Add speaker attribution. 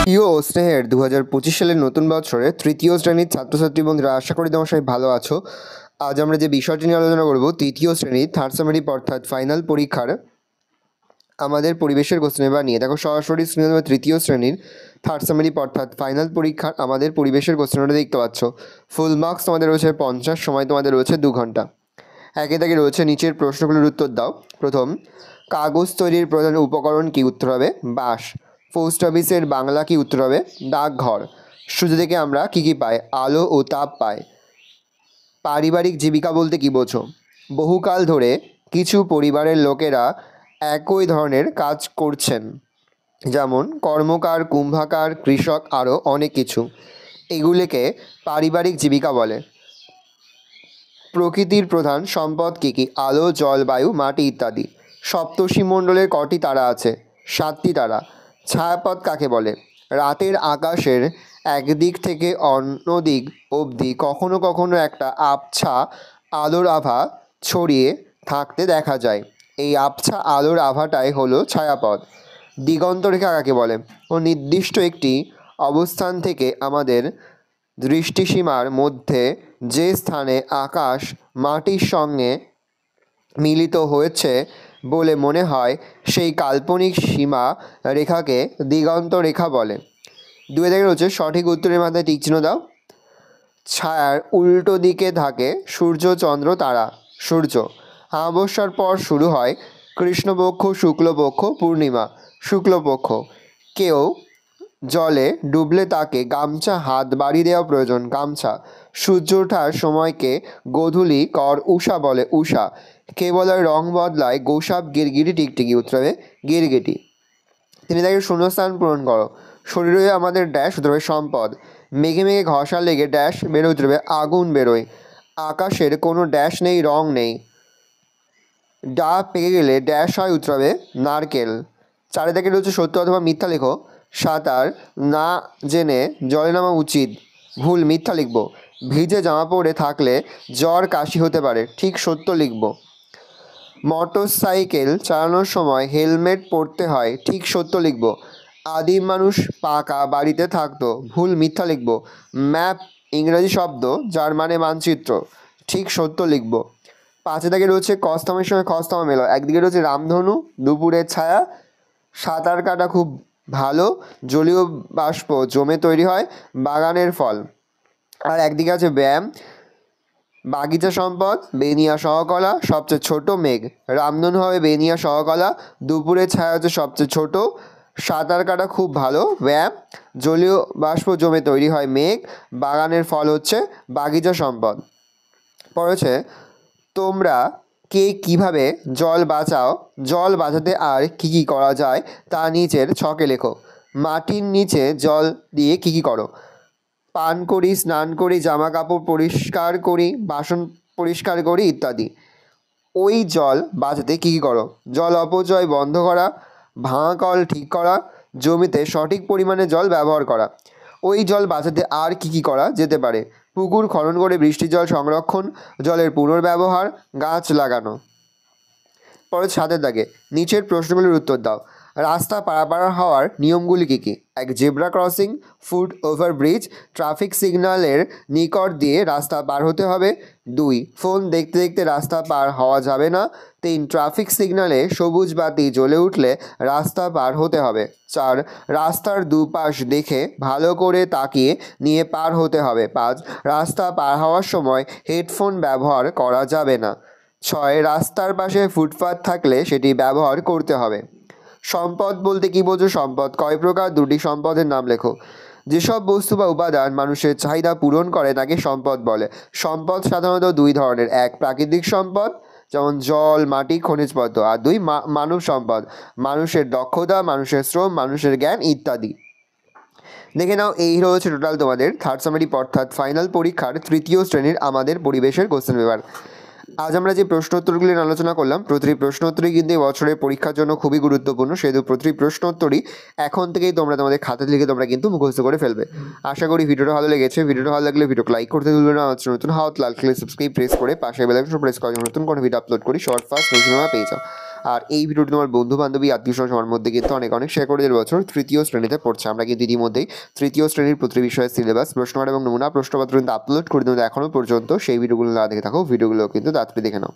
Speaker 1: প্রিয় ও স্নেহের 2025 সালের নতুন বছরে তৃতীয় শ্রেণীর ছাত্রছাত্রী বন্ধুরা, আশা করি তোমরা সবাই ভালো আছো। আজ আমরা যে বিষয়টি নিয়ে আলোচনা করব, তৃতীয় শ্রেণীর থার্ড সামারি অর্থাৎ ফাইনাল পরীক্ষার আমাদের পরিবেশের কোশ্চেন পেপার নিয়ে। দেখো সরাসরি স্ক্রিনে তোমরা তৃতীয় শ্রেণীর থার্ড সামারি অর্থাৎ ফাইনাল পরীক্ষার আমাদের পরিবেশের কোশ্চেনটা দেখতে পাচ্ছ। ফুল মার্কস তোমাদের রয়েছে 50, সময় তোমাদের রয়েছে 2 ঘন্টা। একে থেকে রয়েছে নিচের প্রশ্নগুলোর উত্তর দাও। প্রথম, কাগজ তৈরির প্রধান উপকরণ কি? উত্তর হবে বাঁশ। পোস্ট অফিসের বাংলা কি? উত্তর হবে ডাকঘর। সূর্য থেকে আমরা কি কি পাই? আলো ও তাপ পাই। পারিবারিক জীবিকা বলতে কি বোঝো? বহুকাল ধরে কিছু পরিবারের লোকেরা একই ধরনের কাজ করছেন, যেমন কর্মকার, কুম্ভকার, কৃষক, আরও অনেক কিছু। এগুলিকে পারিবারিক জীবিকা বলে। প্রকৃতির প্রধান সম্পদ কী কী? আলো, জল, বায়ু, মাটি ইত্যাদি। সপ্তর্ষিমণ্ডলের কটি তারা আছে? 7টি তারা। ছায়াপথ কাকে বলে? রাতের আকাশের একদিক থেকে অন্য দিক অবধি কখনো কখনো একটা আবছা আলোর আভা ছড়িয়ে থাকতে দেখা যায়। এই আবছা আলোর আভাটাই হলো ছায়াপথ। দিগন্তরেখা কাকে বলে? ও নির্দিষ্ট একটি অবস্থান থেকে আমাদের দৃষ্টিসীমার মধ্যে যে স্থানে আকাশ মাটির সঙ্গে মিলিত হয়েছে বলে মনে হয়, সেই কাল্পনিক সীমা রেখাকে দিগন্ত রেখা বলে। 2 থেকে রয়েছে সঠিক উত্তরের মাথায় টিক চিহ্ন দাও। ছায়ার উল্টো দিকে থাকে সূর্য, চন্দ্র, তারা। সূর্য অমাবস্যার পর শুরু হয় কৃষ্ণপক্ষ, শুক্লপক্ষ, পূর্ণিমা। শুক্লপক্ষ। কেউ জলে ডুবলে তাকে গামছা হাত বাড়িয়ে দেওয়া প্রয়োজন, গামছা। সূর্য ওঠার সময়কে গোধূলি কর উষা বলে, উষা। কেবলের রং বদলায় গোসাপ, গিরগিটি, টিকটিকি। উত্তর হবে গিরগিটি। 3 থেকে শূন্যস্থান পূরণ করো। শরীরে আমাদের ড্যাশ উত্তর হবে সম্পদ। মেঘে মেঘে ঘষা লেগে ড্যাশ বেরোয়, উত্তর হবে আগুন বেরোয়। আকাশের কোনো ড্যাশ নেই, রং নেই। ডাব পেকে গেলে ড্যাশ হয়, উত্তর হবে নারকেল। 4 থেকে রয়েছে সত্য অথবা মিথ্যা লেখো। সাঁতার না জেনে জলে নামা উচিত, ভুল। মিথ্যা লিখব। ভিজে জামা পরে থাকলে জ্বর, কাশি হতে পারে, ঠিক। সত্য লিখব। মোটর সাইকেল চালানোর সময় হেলমেট পরতে হয়, ঠিক। সত্য লিখব। আদিম মানুষ পাকা বাড়িতে থাকতো, ভুল। মিথ্যা লিখব। ম্যাপ ইংরেজি শব্দ যার মানে মানচিত্র, ঠিক। সত্য লিখব। 5 থেকে রয়েছে কস্তমের সঙ্গে খস্তমা মেলো। একদিকে রয়েছে রামধনু, দুপুরের ছায়া, সাঁতার কাটা খুব ভালো, জলীয় বাষ্প জমে তৈরি হয়, বাগানের ফল। আর একদিকে আছে ব্যায়াম, বাগিচা সম্পদ, বেনিয়া সহকলা, সবচেয়ে ছোট, মেঘ। রামধনু হবে বেনিয়া সহকলা, দুপুরের ছায়া হচ্ছে সবচেয়ে ছোট, সাঁতার কাটা খুব ভালো, ব্যায়াম, জলীয় বাষ্প জমে তৈরি হয়, মেঘ, বাগানের ফল হচ্ছে বাগিচা সম্পদ। পড়েছে তোমরা কে কিভাবে জল বাঁচাও? জল বাঁচাতে আর কি কি করা যায় তা নিচের ছকে লেখো। মাটির নিচে জল দিয়ে কি কি করো? পান করি, স্নান করি, জামা কাপড় পরিষ্কার করি, বাসন পরিষ্কার করি ইত্যাদি। ওই জল বাঁচাতে কী কী করো? জল অপচয় বন্ধ করা, ভাঙা কল ঠিক করা, জমিতে সঠিক পরিমাণে জল ব্যবহার করা। ওই জল বাঁচাতে আর কি কি করা যেতে পারে? পুকুর খনন করে বৃষ্টির জল সংরক্ষণ, জলের পুনর্ব্যবহার, গাছ লাগানো। পরে ছাদের দাগে নিচের প্রশ্নগুলির উত্তর দাও। রাস্তা পারাপার হওয়ার নিয়মগুলি কী কী? 1. Zebra crossing, foot overbridge, traffic সিগন্যালের নিকট দিয়ে রাস্তা পার হতে হবে। 2. ফোন দেখতে দেখতে রাস্তা পার হওয়া যাবে না। 3. ট্রাফিক সিগন্যালে সবুজ বাতি জ্বলে উঠলে রাস্তা পার হতে হবে। 4. রাস্তার দুপাশ দেখে ভালো করে তাকিয়ে নিয়ে পার হতে হবে। 5. রাস্তা পার হওয়ার সময় হেডফোন ব্যবহার করা যাবে না। 6. রাস্তার পাশে ফুটপাত থাকলে সেটি ব্যবহার করতে হবে। সম্পদ বলতে কি বোঝো? সম্পদ কয় প্রকার? 2টি সম্পদের নাম লেখো। যেসব বস্তু বা উপাদান মানুষের চাহিদা পূরণ করে তাকে সম্পদ বলে। সম্পদ সাধারণত 2 ধরনের। 1. প্রাকৃতিক সম্পদ, যেমন জল, মাটি, খনিজ পদার্থ। আর 2. মানব সম্পদ, মানুষের দক্ষতা, মানুষের শ্রম, মানুষের জ্ঞান ইত্যাদি। দেখে নাও, এই রয়েছে টোটাল তোমাদের থার্ড সামারি অর্থাৎ ফাইনাল পরীক্ষার তৃতীয় শ্রেণীর আমাদের পরিবেশের কোশ্চেন পেপার। আজ আমরা যে প্রশ্নোত্তরগুলি নিয়ে আলোচনা করলাম, প্রতিটি প্রশ্নোত্তরই কিন্তু এই বছরের পরীক্ষার জন্য খুবই গুরুত্বপূর্ণ। সেহেতু প্রতিটি প্রশ্নোত্তরই এখন থেকেই তোমরা তোমাদের খাতাতে লিখে তোমরা কিন্তু মুখস্থ করে ফেলবে। আশা করি ভিডিওটা ভালো লেগেছে। ভিডিওটা ভালো লাগলে ভিডিওকে লাইক করতে ভুলবে না। আমার নতুন হাত লাল ক্লিক সাবস্ক্রাইব প্রেস করে পাশে বেল আইকন প্রেস করে নতুন কোনো ভিডিও আপলোড করি শর্ট ফাস্ট নোটিফিকেশন পেয়ে যাও। আর এই ভিডিওটি তোমার বন্ধু বান্ধবী আত্মীয় স্বজন সবার মধ্যে কিন্তু অনেক অনেক শেয়ার করে দেওয়ার বছর তৃতীয় শ্রেণীতে পড়ছে। আমরা কিন্তু ইতিমধ্যেই তৃতীয় শ্রেণীর প্রতি বিষয়ের সিলেবাস প্রশ্নমান এবং নমুনা প্রশ্নপত্র কিন্তু আপলোড করে দেবো। এখনও পর্যন্ত সেই ভিডিওগুলো না দেখে থাকো, ভিডিওগুলো কিন্তু তাড়াতাড়ি দেখে নাও।